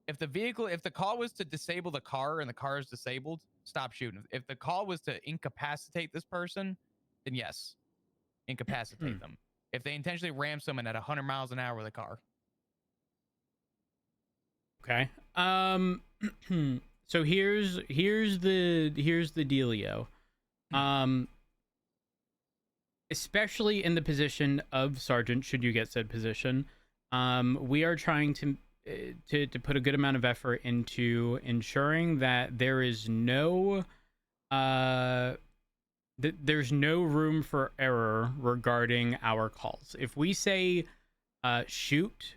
If the call was to disable the car and the car is disabled, stop shooting. If the call was to incapacitate this person, then yes, incapacitate them. If they intentionally ram someone at 100 miles an hour with a car. Okay. So here's the dealio. Especially in the position of sergeant, should you get said position, we are trying to put a good amount of effort into ensuring that there is no there's no room for error regarding our calls. If we say shoot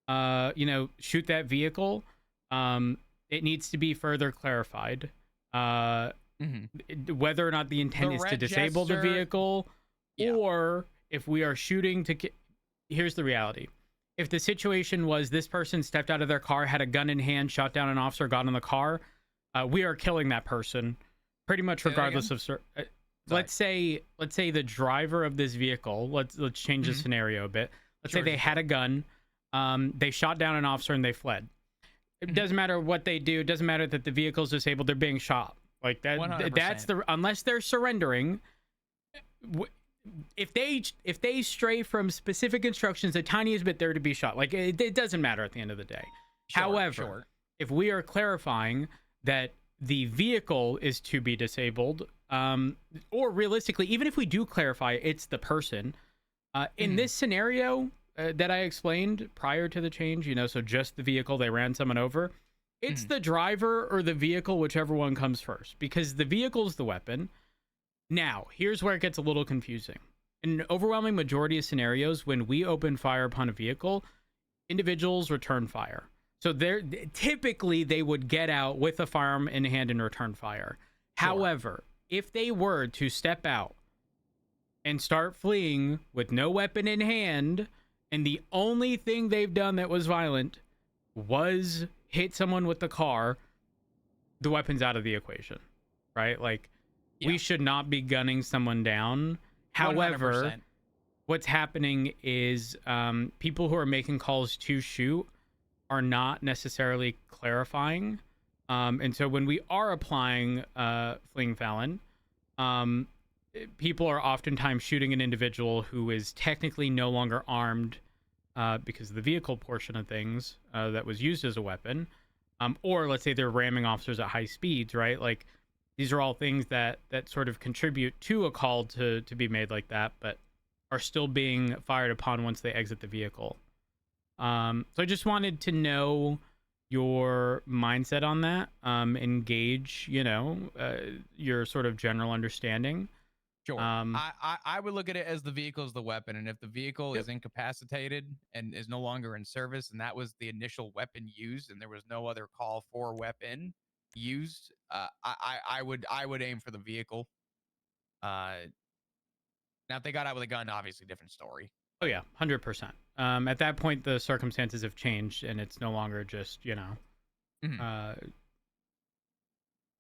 shoot that vehicle, it needs to be further clarified whether or not the intent is to disable the vehicle, or if we are shooting to here's the reality. If the situation was this person stepped out of their car, had a gun in hand, shot down an officer, got in the car, we are killing that person pretty much regardless of let's say the driver of this vehicle, let's change the scenario a bit. Let's say they had a gun, they shot down an officer and they fled. It doesn't matter what they do, it doesn't matter that the vehicle's disabled, they're being shot. Like that 100%. That's unless they're surrendering. If they stray from specific instructions the tiniest bit, they're to be shot. Like it doesn't matter at the end of the day. However, if we are clarifying that the vehicle is to be disabled, or realistically, even if we do clarify it's the person, in this scenario that I explained prior to the change, so just the vehicle, they ran someone over, it's the driver or the vehicle, whichever one comes first, because the vehicle's the weapon. Now, here's where it gets a little confusing. In an overwhelming majority of scenarios, when we open fire upon a vehicle, individuals return fire. So typically they would get out with a firearm in hand and return fire. However, if they were to step out and start fleeing with no weapon in hand, and the only thing they've done that was violent was hit someone with the car, the weapon's out of the equation, right? Like, we should not be gunning someone down. However, 100%. What's happening is people who are making calls to shoot are not necessarily clarifying. And so when we are applying fleeing felon, people are oftentimes shooting an individual who is technically no longer armed because of the vehicle portion of things that was used as a weapon. Or let's say they're ramming officers at high speeds, right? Like, these are all things that sort of contribute to a call to be made like that, but are still being fired upon once they exit the vehicle. So I just wanted to know your mindset on that, engage, your sort of general understanding. Sure. I would look at it as the vehicle is the weapon, and if the vehicle is incapacitated and is no longer in service, and that was the initial weapon used, and there was no other call for weapon used, I would aim for the vehicle. Now, if they got out with a gun, obviously different story. Oh yeah, 100%. At that point, the circumstances have changed, and it's no longer just I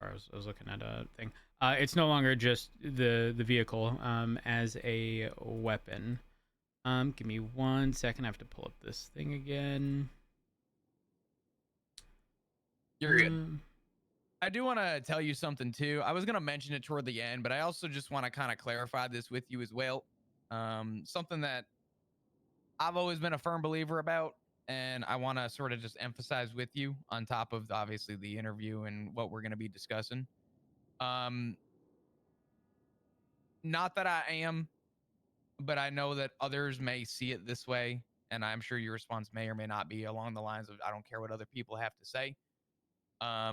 was looking at a thing. It's no longer just the vehicle as a weapon. Give me 1 second. I have to pull up this thing again. You're good. I do want to tell you something too. I was going to mention it toward the end, but I also just want to kind of clarify this with you as well. Something that I've always been a firm believer about, and I want to sort of just emphasize with you on top of obviously the interview and what we're going to be discussing. Not that I am, but I know that others may see it this way, and I'm sure your response may or may not be along the lines of, I don't care what other people have to say. I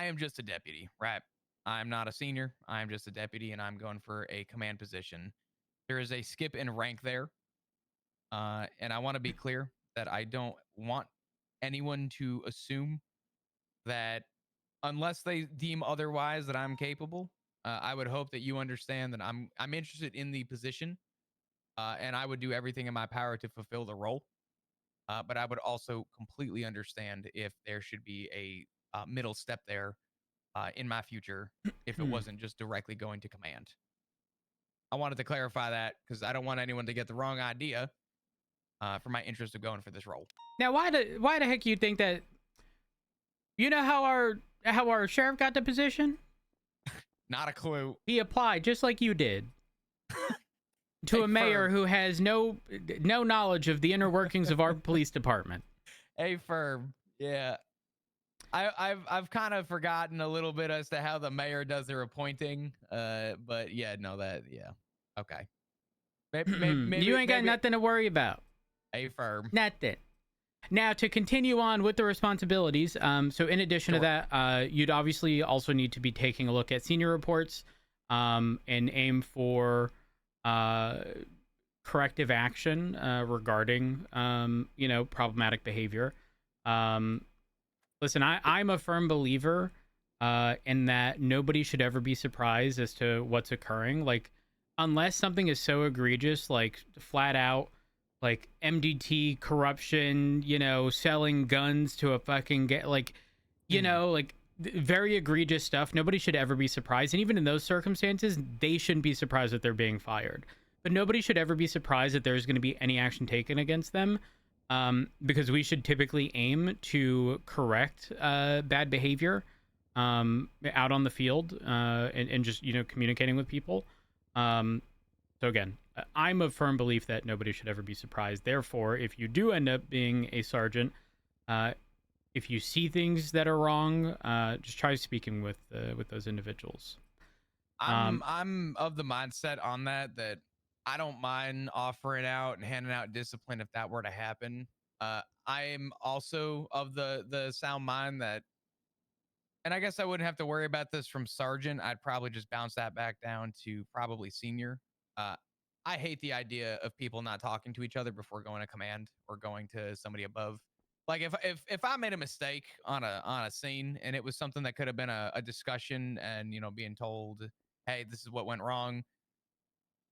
am just a deputy, right? I'm not a senior. I'm just a deputy, and I'm going for a command position. There is a skip in rank there. And I want to be clear that I don't want anyone to assume that unless they deem otherwise that I'm capable. I would hope that you understand that I'm interested in the position, and I would do everything in my power to fulfill the role. But I would also completely understand if there should be a middle step there in my future if it wasn't just directly going to command. I wanted to clarify that because I don't want anyone to get the wrong idea for my interest of going for this role. Now, why the heck you think that? You know how our sheriff got the position? Not a clue. He applied just like you did to a mayor who has no knowledge of the inner workings of our police department. A firm, yeah. I've kind of forgotten a little bit as to how the mayor does their appointing. But yeah, no, okay. Maybe you ain't got nothing to worry about. A firm. Nothing. Now, to continue on with the responsibilities, so in addition to that, you'd obviously also need to be taking a look at senior reports and aim for corrective action regarding, problematic behavior. Listen, I'm a firm believer in that nobody should ever be surprised as to what's occurring. Like, unless something is so egregious, like flat out, like MDT corruption, selling guns to a fucking very egregious stuff. Nobody should ever be surprised. And even in those circumstances, they shouldn't be surprised that they're being fired. But nobody should ever be surprised that there's going to be any action taken against them, because we should typically aim to correct bad behavior out on the field and just, communicating with people. So again, I'm of firm belief that nobody should ever be surprised. Therefore, if you do end up being a sergeant, if you see things that are wrong, just try speaking with those individuals. I'm of the mindset on that I don't mind offering out and handing out discipline if that were to happen. I'm also of the sound mind that, and I guess I wouldn't have to worry about this from sergeant. I'd probably just bounce that back down to probably senior. I hate the idea of people not talking to each other before going to command or going to somebody above. Like if I made a mistake on a scene and it was something that could have been a discussion and being told, hey, this is what went wrong,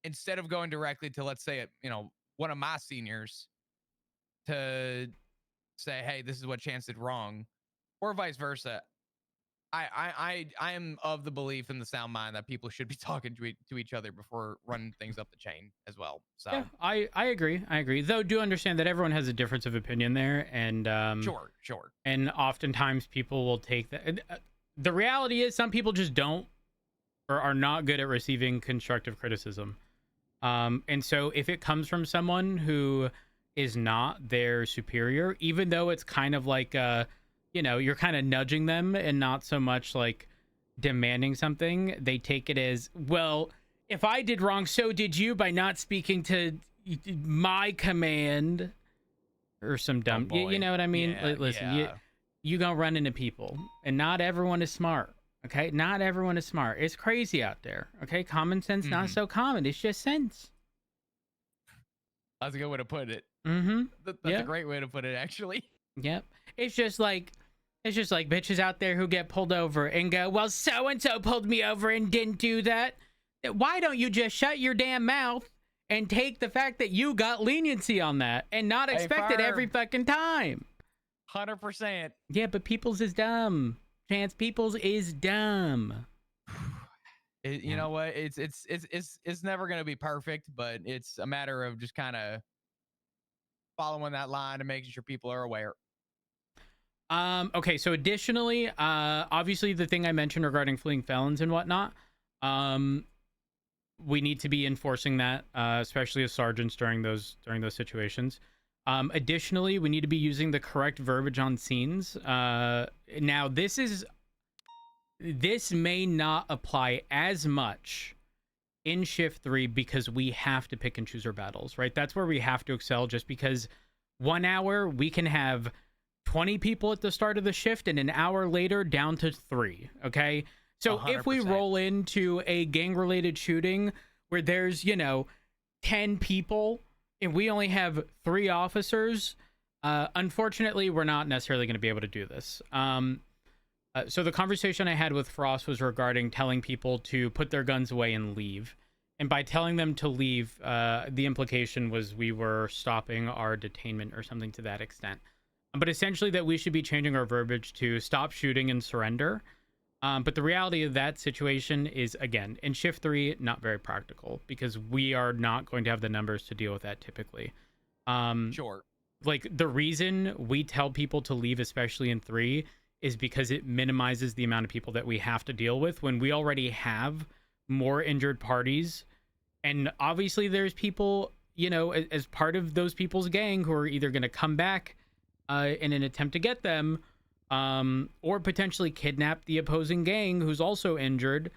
instead of going directly to, let's say, one of my seniors to say, hey, this is what Chance did wrong, or vice versa. I am of the belief in the sound mind that people should be talking to each other before running things up the chain as well. So yeah, I agree. Though do understand that everyone has a difference of opinion there, and sure. And oftentimes people will take that. The reality is some people just don't or are not good at receiving constructive criticism. And so if it comes from someone who is not their superior, even though it's kind of like you're kind of nudging them and not so much like demanding something, they take it as, well, if I did wrong, so did you by not speaking to my command, or some dumb, you know what I mean? Yeah, listen, you gonna run into people, and not everyone is smart. Okay, not everyone is smart. It's crazy out there. Okay, common sense not so common. It's just sense. That's a good way to put it. That's Yeah. a great way to put it, actually. Yep. It's just like bitches out there who get pulled over and go, well, so and so pulled me over and didn't do that. Why don't you just shut your damn mouth and take the fact that you got leniency on that and not expect it every fucking time? 100%. Yeah, but Peoples is dumb. Chance, Peoples is dumb. You know what? It's never gonna be perfect, but it's a matter of just kind of following that line and making sure people are aware. Okay, so additionally, obviously the thing I mentioned regarding fleeing felons and whatnot, we need to be enforcing that, especially as sergeants during those situations. Additionally, we need to be using the correct verbiage on scenes. Now, this may not apply as much in shift 3 because we have to pick and choose our battles, right? That's where we have to excel, just because 1 hour we can have 20 people at the start of the shift and an hour later down to 3. Okay, so 100%. If we roll into a gang-related shooting where there's 10 people and we only have 3 officers, unfortunately we're not necessarily going to be able to do this. So the conversation I had with Frost was regarding telling people to put their guns away and leave. And by telling them to leave, the implication was we were stopping our detainment or something to that extent. But essentially that we should be changing our verbiage to stop shooting and surrender. But the reality of that situation is, again, in shift 3, not very practical because we are not going to have the numbers to deal with that typically. Sure. Like, the reason we tell people to leave, especially in 3, is because it minimizes the amount of people that we have to deal with when we already have more injured parties. And obviously there's people, you know, as part of those people's gang who are either going to come back in an attempt to get them, or potentially kidnap the opposing gang who's also injured.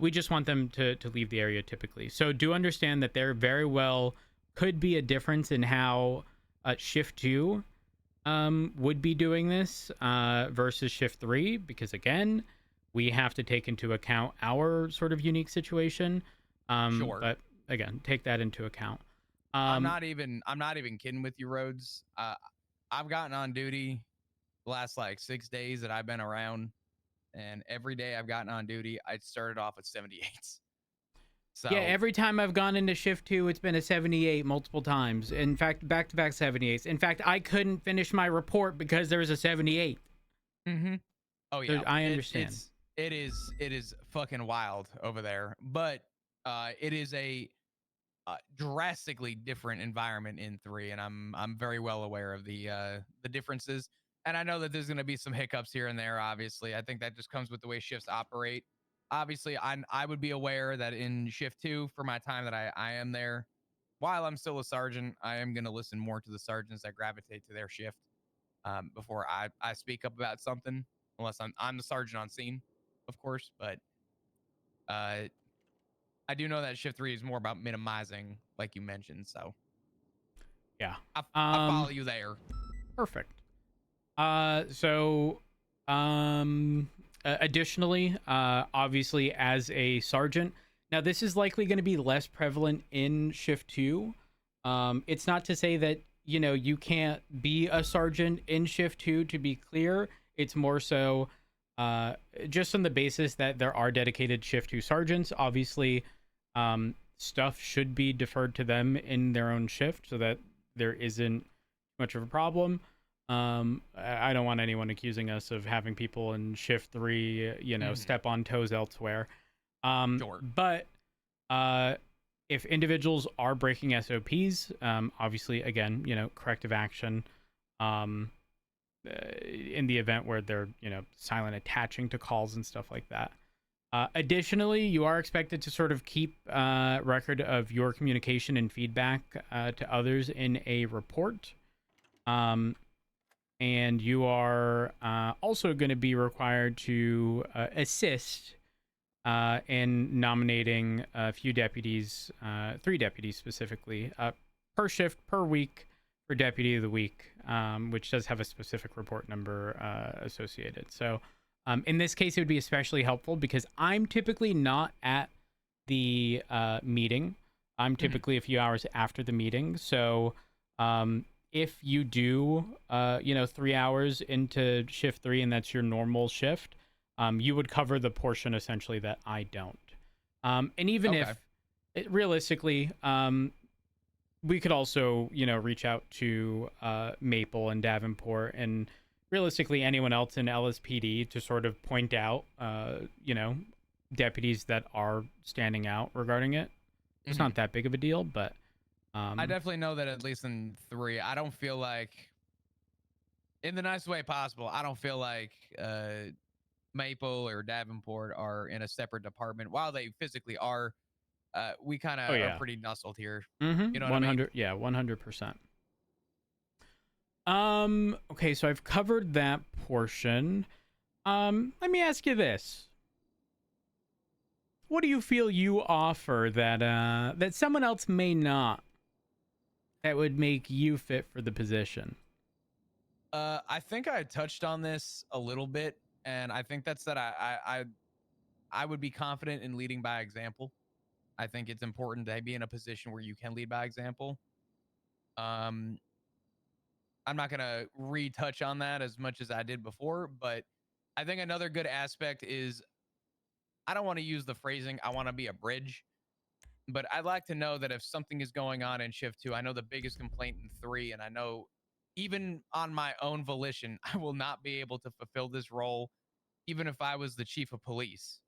We just want them to leave the area typically. So do understand that there very well could be a difference in how shift 2 would be doing this versus shift 3, because again, we have to take into account our sort of unique situation. Sure. But again, take that into account. I'm not even kidding with you, Rhodes. I've gotten on duty the last like 6 days that I've been around, and every day I've gotten on duty, I started off at 78s. So yeah, every time I've gone into shift 2, it's been a 78 multiple times. In fact, back-to-back 78s. In fact, I couldn't finish my report because there was a 78. Mm-hmm. Oh yeah, I understand. It is fucking wild over there, but it is a drastically different environment in 3, and I'm very well aware of the differences. And I know that there's going to be some hiccups here and there. Obviously, I think that just comes with the way shifts operate. Obviously, I would be aware that in shift 2, for my time that I am there, while I'm still a sergeant, I am going to listen more to the sergeants that gravitate to their shift before I speak up about something, unless I'm the sergeant on scene, of course. But I do know that shift 3 is more about minimizing, like you mentioned. So yeah, I follow you there. Perfect. Additionally, obviously as a sergeant, now this is likely going to be less prevalent in shift 2. It's not to say that, you know, you can't be a sergeant in shift 2, to be clear. It's more so just on the basis that there are dedicated shift 2 sergeants. Obviously, stuff should be deferred to them in their own shift so that there isn't much of a problem. I don't want anyone accusing us of having people in shift 3, you know, step on toes elsewhere. Sure. But if individuals are breaking SOPs, obviously, again, you know, corrective action in the event where they're, you know, silent attaching to calls and stuff like that. Additionally, you are expected to sort of keep record of your communication and feedback to others in a report. And you are also going to be required to assist in nominating a few deputies, 3 deputies specifically, per shift, per week for Deputy of the Week, which does have a specific report number associated. So in this case, it would be especially helpful because I'm typically not at the meeting. I'm typically a few hours after the meeting. So if you do, 3 hours into shift 3 and that's your normal shift, you would cover the portion essentially that I don't. And even if realistically, we could also, reach out to Maple and Davenport and realistically anyone else in LSPD to sort of point out, deputies that are standing out regarding it. It's not that big of a deal, but I definitely know that at least in 3, I don't feel like, in the nicest way possible, I don't feel like Maple or Davenport are in a separate department. While they physically are, we kind of are pretty nuzzled here. Mm-hmm. You know what I mean? Yeah, 100%. Okay, so I've covered that portion. Let me ask you this. What do you feel you offer that someone else may not, that would make you fit for the position? I think I touched on this a little bit, and I think that's that I would be confident in leading by example. I think it's important to be in a position where you can lead by example. I'm not going to retouch on that as much as I did before, but I think another good aspect is, I don't want to use the phrasing, I want to be a bridge, but I'd like to know that if something is going on in shift 2, I know the biggest complaint in 3, and I know even on my own volition, I will not be able to fulfill this role, even if I was the chief of police,